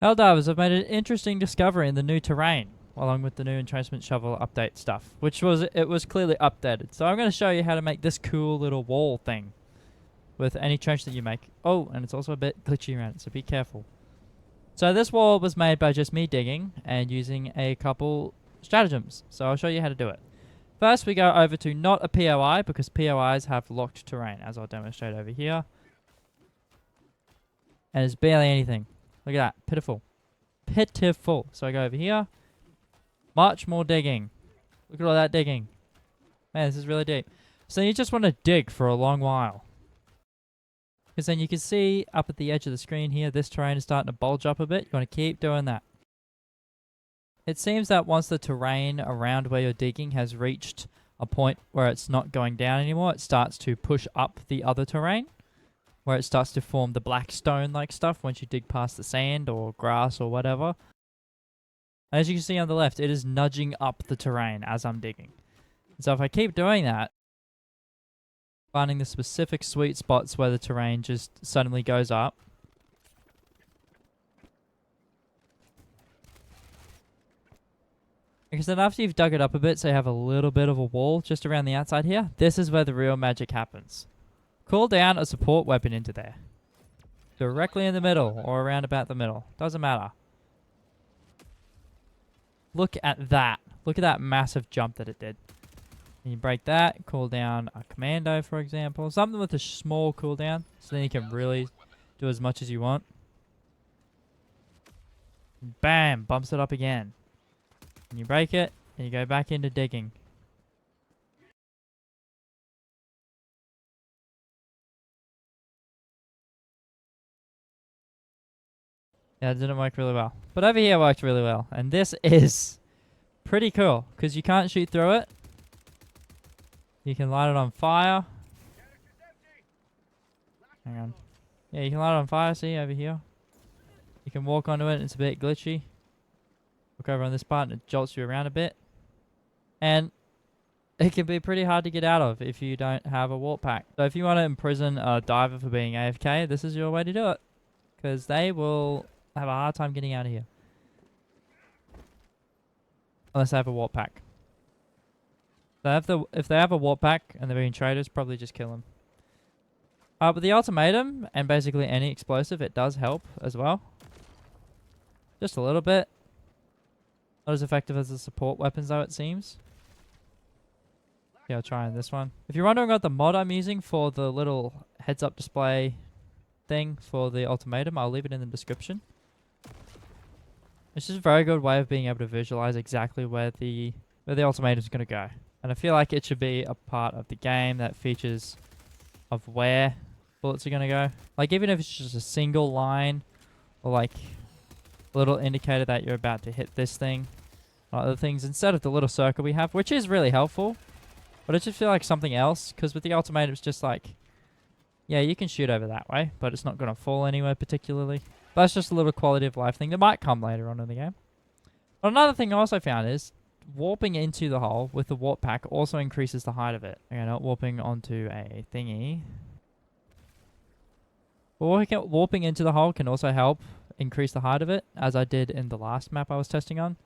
Helldivers have made an interesting discovery in the new terrain, along with the new entrenchment shovel update stuff, which was clearly updated. So I'm going to show you how to make this cool little wall thing with any trench that you make. Oh, and it's also a bit glitchy around it, so be careful. So this wall was made by just me digging and using a couple stratagems. So I'll show you how to do it. First, we go over to not a POI, because POIs have locked terrain, as I'll demonstrate over here. And it's barely anything. Look at that. Pitiful. Pitiful. So I go over here. Much more digging. Look at all that digging. Man, this is really deep. So you just want to dig for a long while. Because then you can see up at the edge of the screen here, this terrain is starting to bulge up a bit. You want to keep doing that. It seems that once the terrain around where you're digging has reached a point where it's not going down anymore, it starts to push up the other terrain, where it starts to form the black stone-like stuff once you dig past the sand or grass or whatever. As you can see on the left, it is nudging up the terrain as I'm digging. So if I keep doing that, finding the specific sweet spots where the terrain just suddenly goes up. Because then after you've dug it up a bit, so you have a little bit of a wall just around the outside here, this is where the real magic happens. Cool down a support weapon into there. Directly in the middle, or around about the middle. Doesn't matter. Look at that. Look at that massive jump that it did. And you break that, cool down a commando, for example. Something with a small cooldown, so then you can really do as much as you want. Bam! Bumps it up again. And you break it, and you go back into digging. Yeah, it didn't work really well. But over here it worked really well. And this is pretty cool, because you can't shoot through it. You can light it on fire. Hang on. Yeah, you can light it on fire, see, over here. You can walk onto it, and it's a bit glitchy. Look over on this part, and it jolts you around a bit. And it can be pretty hard to get out of if you don't have a warp pack. So if you want to imprison a diver for being AFK, this is your way to do it. Because they will have a hard time getting out of here. Unless they have a warp pack. So if they have a warp pack and they're being traders, probably just kill them. But the ultimatum and basically any explosive, it does help as well. Just a little bit. Not as effective as the support weapons though, it seems. Yeah, I'll try on this one. If you're wondering what the mod I'm using for the little heads-up display thing for the ultimatum, I'll leave it in the description. It's just a very good way of being able to visualize exactly where the ultimatum is going to go. And I feel like it should be a part of the game that features of where bullets are going to go. Like even if it's just a single line or like a little indicator that you're about to hit this thing or other things instead of the little circle we have, which is really helpful. But I just feel like something else, because with the ultimatum it's just like, yeah, you can shoot over that way, but it's not going to fall anywhere particularly. But it's just a little quality of life thing that might come later on in the game. But another thing I also found is warping into the hole with the warp pack also increases the height of it. Okay, not warping onto a thingy. But warping into the hole can also help increase the height of it, as I did in the last map I was testing on.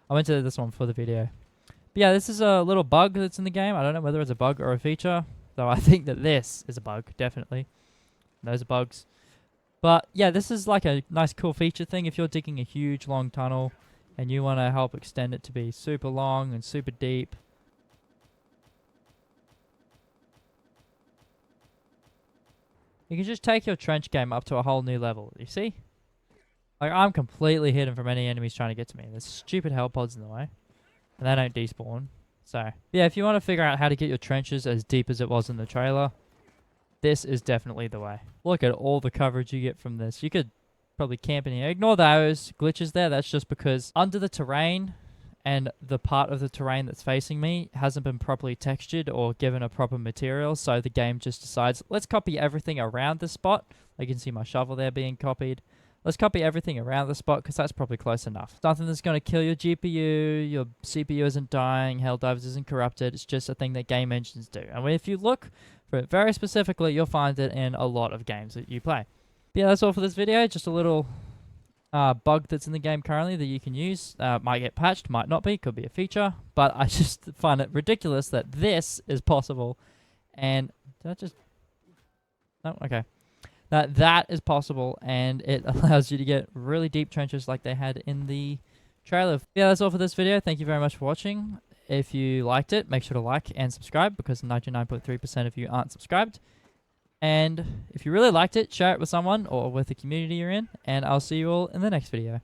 I went to this one for the video. But yeah, this is a little bug that's in the game. I don't know whether it's a bug or a feature, though I think that this is a bug, definitely. Those are bugs. But yeah, this is like a nice cool feature thing if you're digging a huge long tunnel and you want to help extend it to be super long and super deep. You can just take your trench game up to a whole new level, you see? Like, I'm completely hidden from any enemies trying to get to me. There's stupid hell pods in the way. And they don't despawn. So, yeah, if you want to figure out how to get your trenches as deep as it was in the trailer, this is definitely the way. Look at all the coverage you get from this. You could probably camp in here. Ignore those glitches there. That's just because under the terrain and the part of the terrain that's facing me hasn't been properly textured or given a proper material. So the game just decides, let's copy everything around this spot. You can see my shovel there being copied. Let's copy everything around the spot because that's probably close enough. Nothing that's going to kill your GPU, your CPU isn't dying, Helldivers isn't corrupted. It's just a thing that game engines do. And if you look for it very specifically, you'll find it in a lot of games that you play. But yeah, that's all for this video. Just a little bug that's in the game currently that you can use. Might get patched, might not be, could be a feature. But I just find it ridiculous that this is possible. And did I just... No? Okay. That is possible, and it allows you to get really deep trenches like they had in the trailer. Yeah, that's all for this video. Thank you very much for watching. If you liked it, make sure to like and subscribe, because 99.3% of you aren't subscribed. And if you really liked it, share it with someone or with the community you're in, and I'll see you all in the next video.